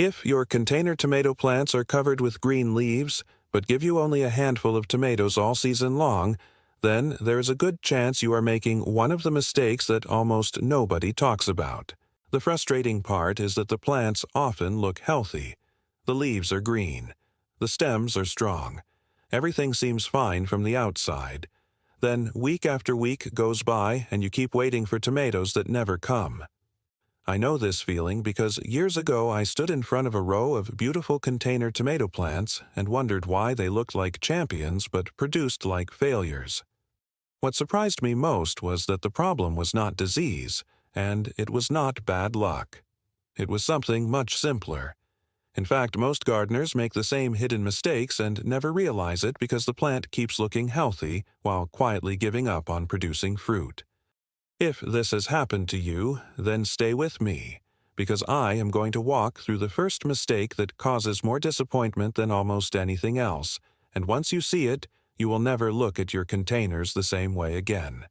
If your container tomato plants are covered with green leaves, but give you only a handful of tomatoes all season long, then there is a good chance you are making one of the mistakes that almost nobody talks about. The frustrating part is that the plants often look healthy. The leaves are green. The stems are strong. Everything seems fine from the outside. Then week after week goes by and you keep waiting for tomatoes that never come. I know this feeling because years ago I stood in front of a row of beautiful container tomato plants and wondered why they looked like champions but produced like failures. What surprised me most was that the problem was not disease, and it was not bad luck. It was something much simpler. In fact, most gardeners make the same hidden mistakes and never realize it because the plant keeps looking healthy while quietly giving up on producing fruit. If this has happened to you, then stay with me, because I am going to walk through the first mistake that causes more disappointment than almost anything else, and once you see it, you will never look at your containers the same way again.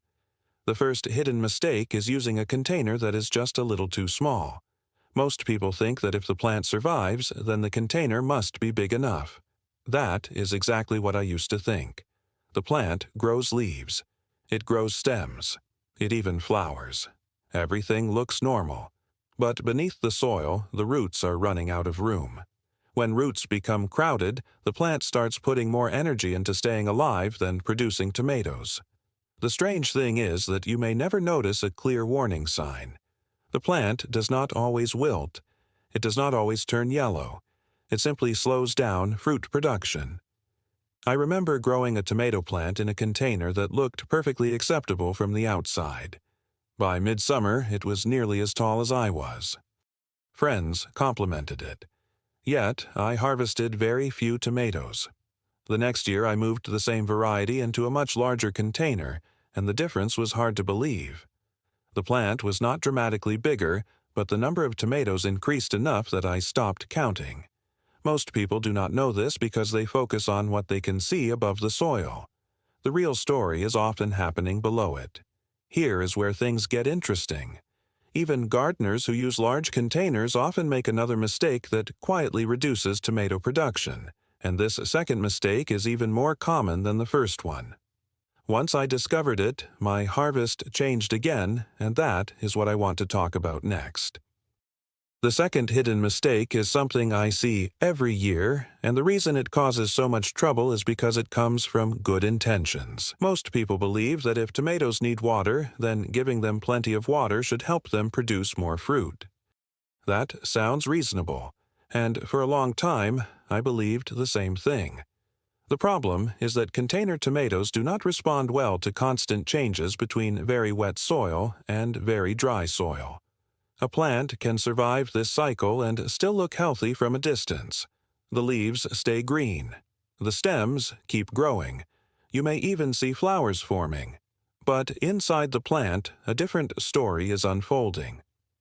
The first hidden mistake is using a container that is just a little too small. Most people think that if the plant survives, then the container must be big enough. That is exactly what I used to think. The plant grows leaves. It grows stems. It even flowers. Everything looks normal. But beneath the soil, the roots are running out of room. When roots become crowded, the plant starts putting more energy into staying alive than producing tomatoes. The strange thing is that you may never notice a clear warning sign. The plant does not always wilt. It does not always turn yellow. It simply slows down fruit production. I remember growing a tomato plant in a container that looked perfectly acceptable from the outside. By midsummer, it was nearly as tall as I was. Friends complimented it. Yet, I harvested very few tomatoes. The next year, I moved the same variety into a much larger container, and the difference was hard to believe. The plant was not dramatically bigger, but the number of tomatoes increased enough that I stopped counting. Most people do not know this because they focus on what they can see above the soil. The real story is often happening below it. Here is where things get interesting. Even gardeners who use large containers often make another mistake that quietly reduces tomato production, and this second mistake is even more common than the first one. Once I discovered it, my harvest changed again, and that is what I want to talk about next. The second hidden mistake is something I see every year, and the reason it causes so much trouble is because it comes from good intentions. Most people believe that if tomatoes need water, then giving them plenty of water should help them produce more fruit. That sounds reasonable, and for a long time, I believed the same thing. The problem is that container tomatoes do not respond well to constant changes between very wet soil and very dry soil. A plant can survive this cycle and still look healthy from a distance. The leaves stay green. The stems keep growing. You may even see flowers forming. But inside the plant, a different story is unfolding.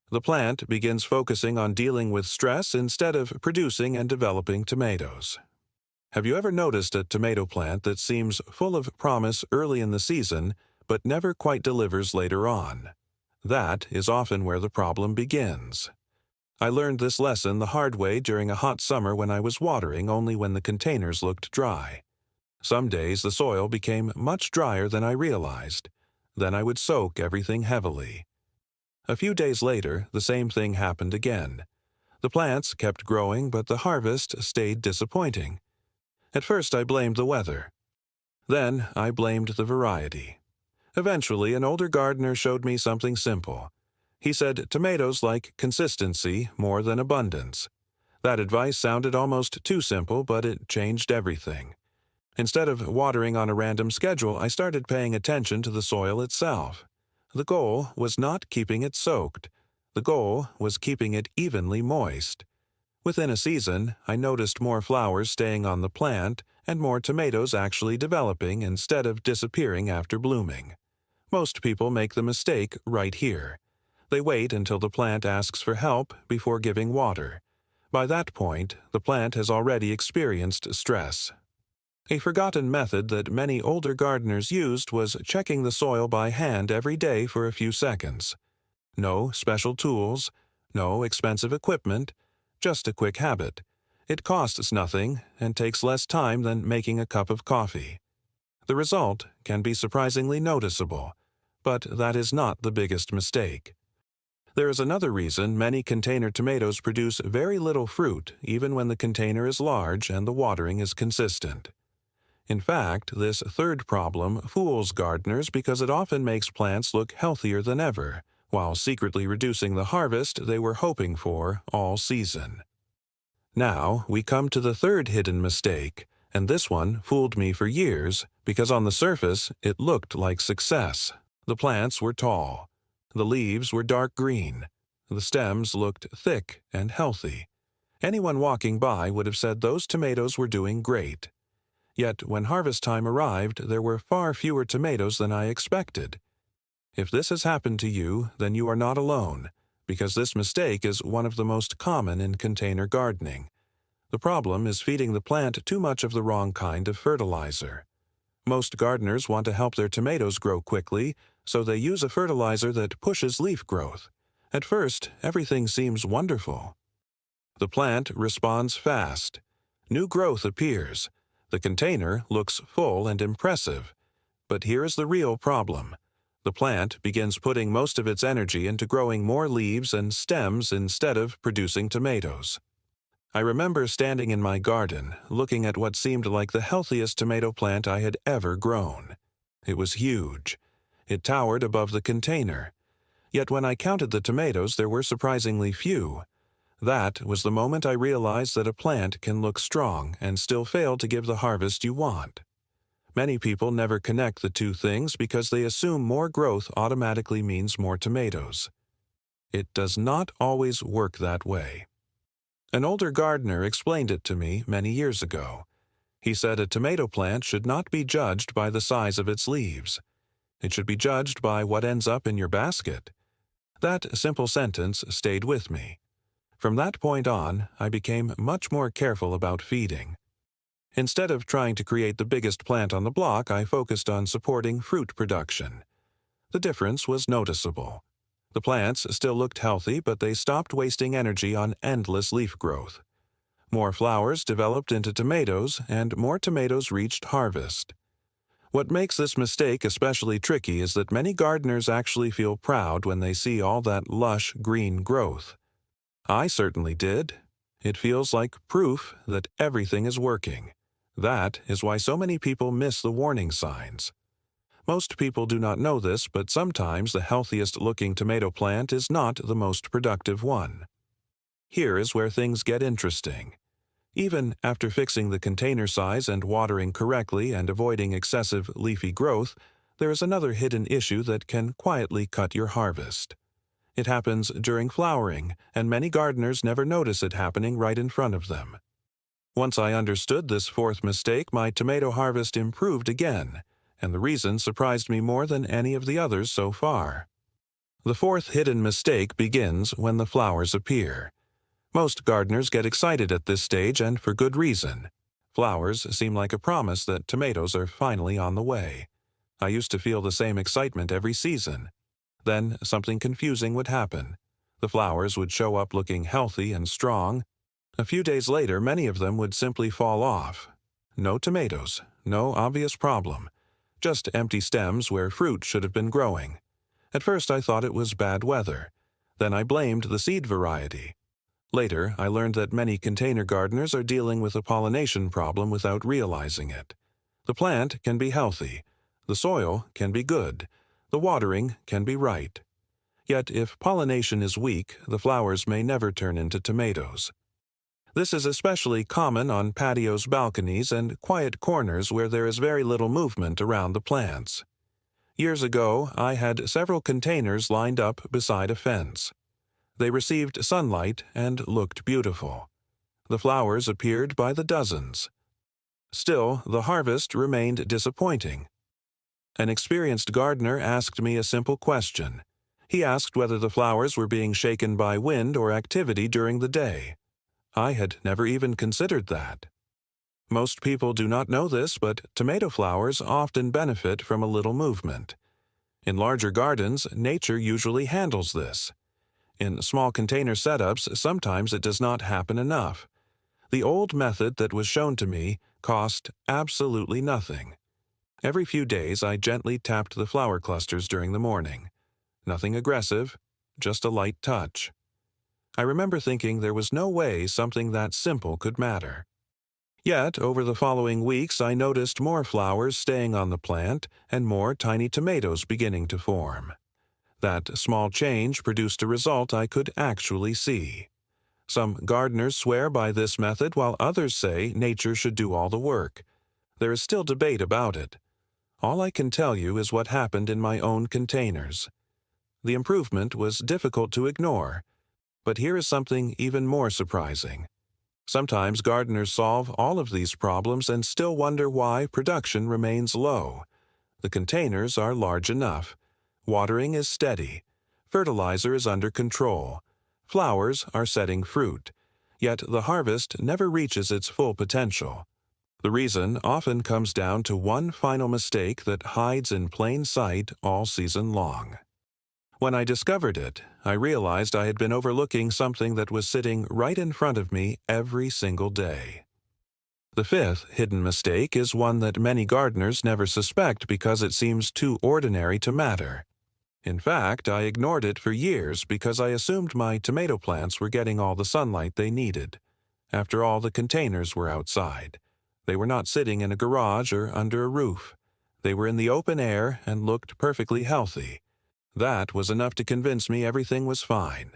The plant begins focusing on dealing with stress instead of producing and developing tomatoes. Have you ever noticed a tomato plant that seems full of promise early in the season, but never quite delivers later on? That is often where the problem begins. I learned this lesson the hard way during a hot summer when I was watering only when the containers looked dry. Some days the soil became much drier than I realized. Then I would soak everything heavily. A few days later, the same thing happened again. The plants kept growing, but the harvest stayed disappointing. At first I blamed the weather. Then I blamed the variety. Eventually, an older gardener showed me something simple. He said tomatoes like consistency more than abundance. That advice sounded almost too simple, but it changed everything. Instead of watering on a random schedule, I started paying attention to the soil itself. The goal was not keeping it soaked. The goal was keeping it evenly moist. Within a season, I noticed more flowers staying on the plant and more tomatoes actually developing instead of disappearing after blooming. Most people make the mistake right here. They wait until the plant asks for help before giving water. By that point, the plant has already experienced stress. A forgotten method that many older gardeners used was checking the soil by hand every day for a few seconds. No special tools, no expensive equipment, just a quick habit. It costs nothing and takes less time than making a cup of coffee. The result can be surprisingly noticeable, but that is not the biggest mistake. There is another reason many container tomatoes produce very little fruit even when the container is large and the watering is consistent. In fact, this third problem fools gardeners because it often makes plants look healthier than ever, while secretly reducing the harvest they were hoping for all season. Now, we come to the third hidden mistake, and this one fooled me for years because on the surface it looked like success. The plants were tall. The leaves were dark green. The stems looked thick and healthy. Anyone walking by would have said those tomatoes were doing great. Yet when harvest time arrived, there were far fewer tomatoes than I expected. If this has happened to you, then you are not alone, because this mistake is one of the most common in container gardening. The problem is feeding the plant too much of the wrong kind of fertilizer. Most gardeners want to help their tomatoes grow quickly, so they use a fertilizer that pushes leaf growth. At first, everything seems wonderful. The plant responds fast. New growth appears. The container looks full and impressive. But here is the real problem. The plant begins putting most of its energy into growing more leaves and stems instead of producing tomatoes. I remember standing in my garden, looking at what seemed like the healthiest tomato plant I had ever grown. It was huge. It towered above the container. Yet when I counted the tomatoes, there were surprisingly few. That was the moment I realized that a plant can look strong and still fail to give the harvest you want. Many people never connect the two things because they assume more growth automatically means more tomatoes. It does not always work that way. An older gardener explained it to me many years ago. He said a tomato plant should not be judged by the size of its leaves. It should be judged by what ends up in your basket. That simple sentence stayed with me. From that point on, I became much more careful about feeding. Instead of trying to create the biggest plant on the block, I focused on supporting fruit production. The difference was noticeable. The plants still looked healthy, but they stopped wasting energy on endless leaf growth. More flowers developed into tomatoes, and more tomatoes reached harvest. What makes this mistake especially tricky is that many gardeners actually feel proud when they see all that lush green growth. I certainly did. It feels like proof that everything is working. That is why so many people miss the warning signs. Most people do not know this, but sometimes the healthiest-looking tomato plant is not the most productive one. Here is where things get interesting. Even after fixing the container size and watering correctly and avoiding excessive leafy growth, there is another hidden issue that can quietly cut your harvest. It happens during flowering, and many gardeners never notice it happening right in front of them. Once I understood this fourth mistake, my tomato harvest improved again, and the reason surprised me more than any of the others so far. The fourth hidden mistake begins when the flowers appear. Most gardeners get excited at this stage, and for good reason. Flowers seem like a promise that tomatoes are finally on the way. I used to feel the same excitement every season. Then something confusing would happen. The flowers would show up looking healthy and strong. A few days later, many of them would simply fall off. No tomatoes, no obvious problem. Just empty stems where fruit should have been growing. At first I thought it was bad weather. Then I blamed the seed variety. Later, I learned that many container gardeners are dealing with a pollination problem without realizing it. The plant can be healthy. The soil can be good. The watering can be right. Yet if pollination is weak, the flowers may never turn into tomatoes. This is especially common on patios, balconies, and quiet corners where there is very little movement around the plants. Years ago, I had several containers lined up beside a fence. They received sunlight and looked beautiful. The flowers appeared by the dozens. Still, the harvest remained disappointing. An experienced gardener asked me a simple question. He asked whether the flowers were being shaken by wind or activity during the day. I had never even considered that. Most people do not know this, but tomato flowers often benefit from a little movement. In larger gardens, nature usually handles this. In small container setups, sometimes it does not happen enough. The old method that was shown to me cost absolutely nothing. Every few days, I gently tapped the flower clusters during the morning. Nothing aggressive, just a light touch. I remember thinking there was no way something that simple could matter. Yet, over the following weeks, I noticed more flowers staying on the plant and more tiny tomatoes beginning to form. That small change produced a result I could actually see. Some gardeners swear by this method while others say nature should do all the work. There is still debate about it. All I can tell you is what happened in my own containers. The improvement was difficult to ignore, but here is something even more surprising. Sometimes gardeners solve all of these problems and still wonder why production remains low. The containers are large enough. Watering is steady. Fertilizer is under control. Flowers are setting fruit. Yet the harvest never reaches its full potential. The reason often comes down to one final mistake that hides in plain sight all season long. When I discovered it, I realized I had been overlooking something that was sitting right in front of me every single day. The fifth hidden mistake is one that many gardeners never suspect because it seems too ordinary to matter. In fact, I ignored it for years because I assumed my tomato plants were getting all the sunlight they needed. After all, the containers were outside. They were not sitting in a garage or under a roof. They were in the open air and looked perfectly healthy. That was enough to convince me everything was fine.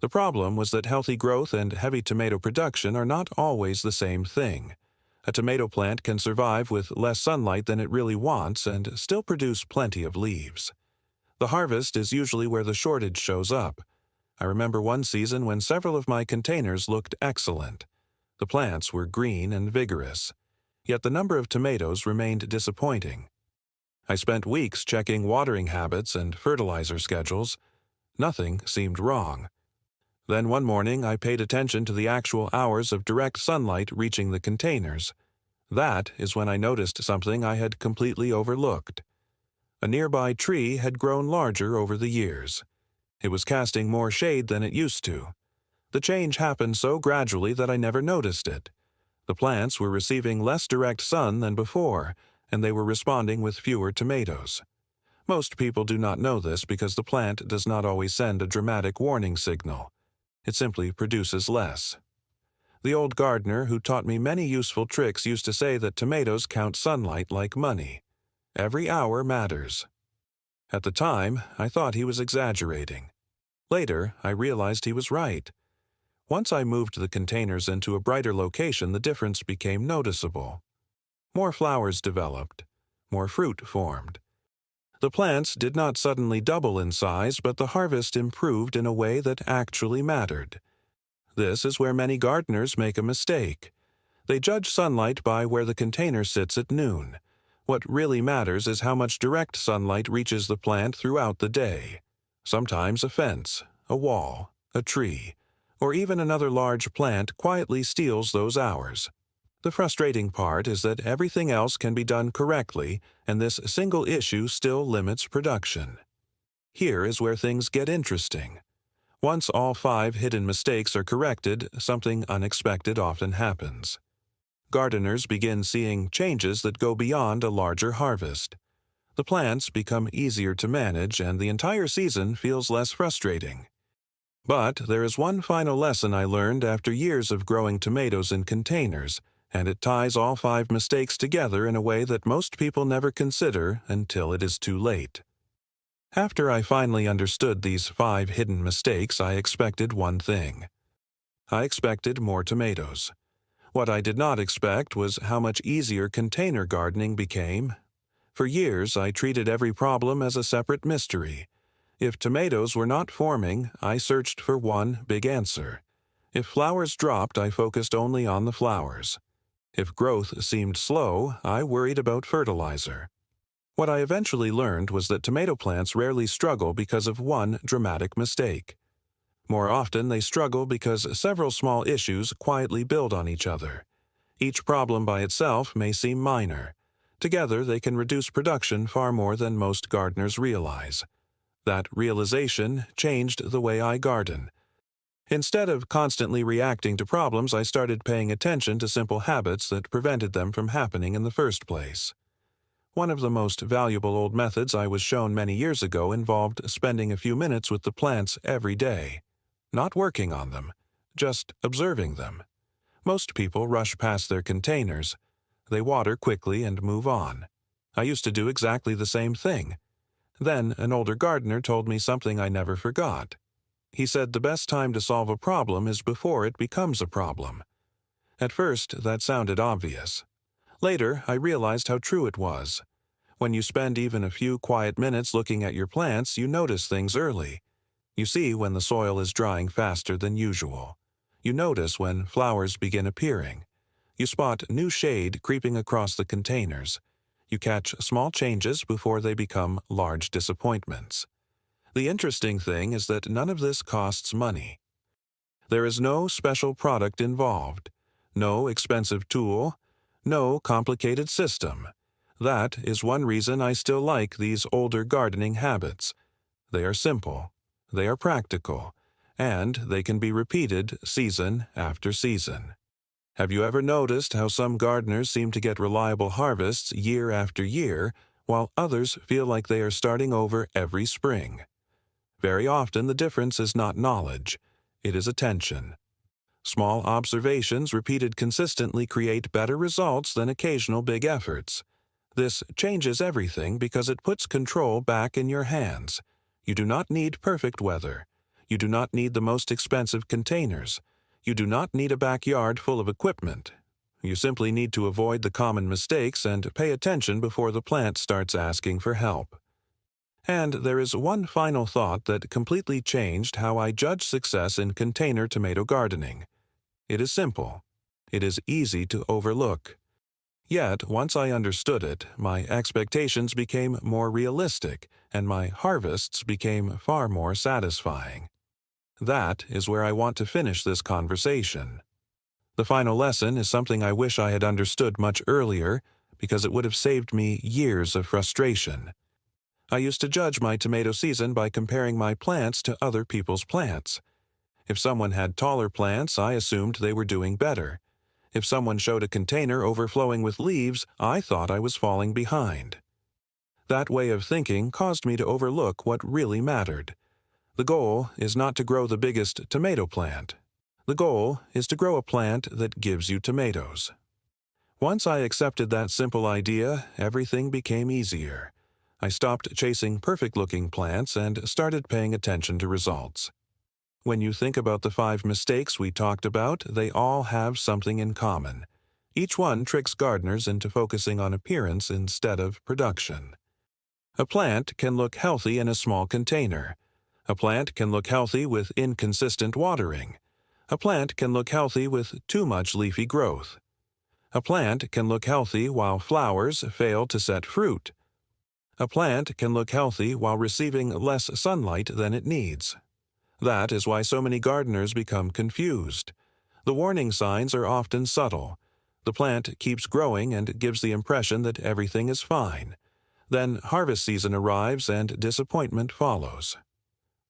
The problem was that healthy growth and heavy tomato production are not always the same thing. A tomato plant can survive with less sunlight than it really wants and still produce plenty of leaves. The harvest is usually where the shortage shows up. I remember one season when several of my containers looked excellent. The plants were green and vigorous. Yet the number of tomatoes remained disappointing. I spent weeks checking watering habits and fertilizer schedules. Nothing seemed wrong. Then one morning I paid attention to the actual hours of direct sunlight reaching the containers. That is when I noticed something I had completely overlooked. A nearby tree had grown larger over the years. It was casting more shade than it used to. The change happened so gradually that I never noticed it. The plants were receiving less direct sun than before, and they were responding with fewer tomatoes. Most people do not know this because the plant does not always send a dramatic warning signal. It simply produces less. The old gardener who taught me many useful tricks used to say that tomatoes count sunlight like money. Every hour matters. At the time, I thought he was exaggerating. Later, I realized he was right. Once I moved the containers into a brighter location, the difference became noticeable. More flowers developed. More fruit formed. The plants did not suddenly double in size, but the harvest improved in a way that actually mattered. This is where many gardeners make a mistake. They judge sunlight by where the container sits at noon. What really matters is how much direct sunlight reaches the plant throughout the day. Sometimes a fence, a wall, a tree, or even another large plant quietly steals those hours. The frustrating part is that everything else can be done correctly, and this single issue still limits production. Here is where things get interesting. Once all 5 hidden mistakes are corrected, something unexpected often happens. Gardeners begin seeing changes that go beyond a larger harvest. The plants become easier to manage, and the entire season feels less frustrating. But there is one final lesson I learned after years of growing tomatoes in containers, and it ties all 5 mistakes together in a way that most people never consider until it is too late. After I finally understood these 5 hidden mistakes, I expected one thing. I expected more tomatoes. What I did not expect was how much easier container gardening became. For years, I treated every problem as a separate mystery. If tomatoes were not forming, I searched for one big answer. If flowers dropped, I focused only on the flowers. If growth seemed slow, I worried about fertilizer. What I eventually learned was that tomato plants rarely struggle because of one dramatic mistake. More often, they struggle because several small issues quietly build on each other. Each problem by itself may seem minor. Together, they can reduce production far more than most gardeners realize. That realization changed the way I garden. Instead of constantly reacting to problems, I started paying attention to simple habits that prevented them from happening in the first place. One of the most valuable old methods I was shown many years ago involved spending a few minutes with the plants every day. Not working on them, just observing them. Most people rush past their containers. They water quickly and move on. I used to do exactly the same thing. Then an older gardener told me something I never forgot. He said the best time to solve a problem is before it becomes a problem. At first, that sounded obvious. Later, I realized how true it was. When you spend even a few quiet minutes looking at your plants, you notice things early. You see when the soil is drying faster than usual. You notice when flowers begin appearing. You spot new shade creeping across the containers. You catch small changes before they become large disappointments. The interesting thing is that none of this costs money. There is no special product involved, no expensive tool, no complicated system. That is one reason I still like these older gardening habits. They are simple, they are practical, and they can be repeated season after season. Have you ever noticed how some gardeners seem to get reliable harvests year after year, while others feel like they are starting over every spring? Very often the difference is not knowledge, it is attention. Small observations repeated consistently create better results than occasional big efforts. This changes everything because it puts control back in your hands. You do not need perfect weather. You do not need the most expensive containers. You do not need a backyard full of equipment. You simply need to avoid the common mistakes and pay attention before the plant starts asking for help. And there is one final thought that completely changed how I judge success in container tomato gardening. It is simple. It is easy to overlook. Yet, once I understood it, my expectations became more realistic, and my harvests became far more satisfying. That is where I want to finish this conversation. The final lesson is something I wish I had understood much earlier, because it would have saved me years of frustration. I used to judge my tomato season by comparing my plants to other people's plants. If someone had taller plants, I assumed they were doing better. If someone showed a container overflowing with leaves, I thought I was falling behind. That way of thinking caused me to overlook what really mattered. The goal is not to grow the biggest tomato plant. The goal is to grow a plant that gives you tomatoes. Once I accepted that simple idea, everything became easier. I stopped chasing perfect-looking plants and started paying attention to results. When you think about the 5 mistakes we talked about, they all have something in common. Each one tricks gardeners into focusing on appearance instead of production. A plant can look healthy in a small container. A plant can look healthy with inconsistent watering. A plant can look healthy with too much leafy growth. A plant can look healthy while flowers fail to set fruit. A plant can look healthy while receiving less sunlight than it needs. That is why so many gardeners become confused. The warning signs are often subtle. The plant keeps growing and gives the impression that everything is fine. Then harvest season arrives and disappointment follows.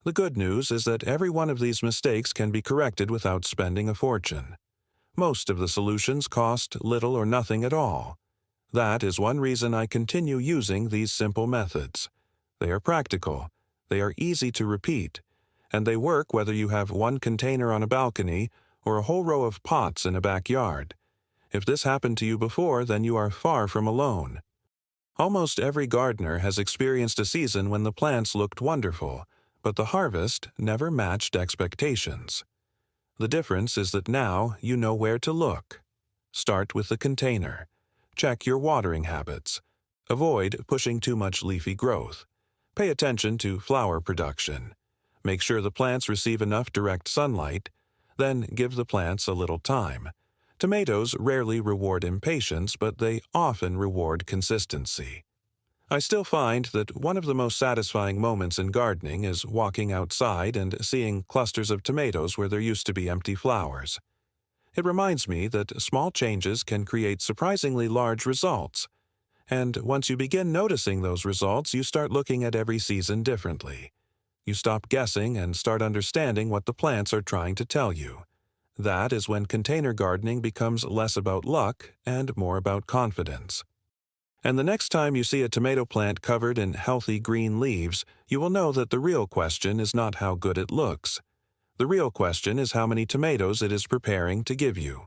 The good news is that every one of these mistakes can be corrected without spending a fortune. Most of the solutions cost little or nothing at all. That is one reason I continue using these simple methods. They are practical, they are easy to repeat, and they work whether you have one container on a balcony or a whole row of pots in a backyard. If this happened to you before, then you are far from alone. Almost every gardener has experienced a season when the plants looked wonderful, but the harvest never matched expectations. The difference is that now you know where to look. Start with the container. Check your watering habits. Avoid pushing too much leafy growth. Pay attention to flower production. Make sure the plants receive enough direct sunlight. Then give the plants a little time. Tomatoes rarely reward impatience, but they often reward consistency. I still find that one of the most satisfying moments in gardening is walking outside and seeing clusters of tomatoes where there used to be empty flowers. It reminds me that small changes can create surprisingly large results. And once you begin noticing those results, you start looking at every season differently. You stop guessing and start understanding what the plants are trying to tell you. That is when container gardening becomes less about luck and more about confidence. And the next time you see a tomato plant covered in healthy green leaves, you will know that the real question is not how good it looks. The real question is how many tomatoes it is preparing to give you.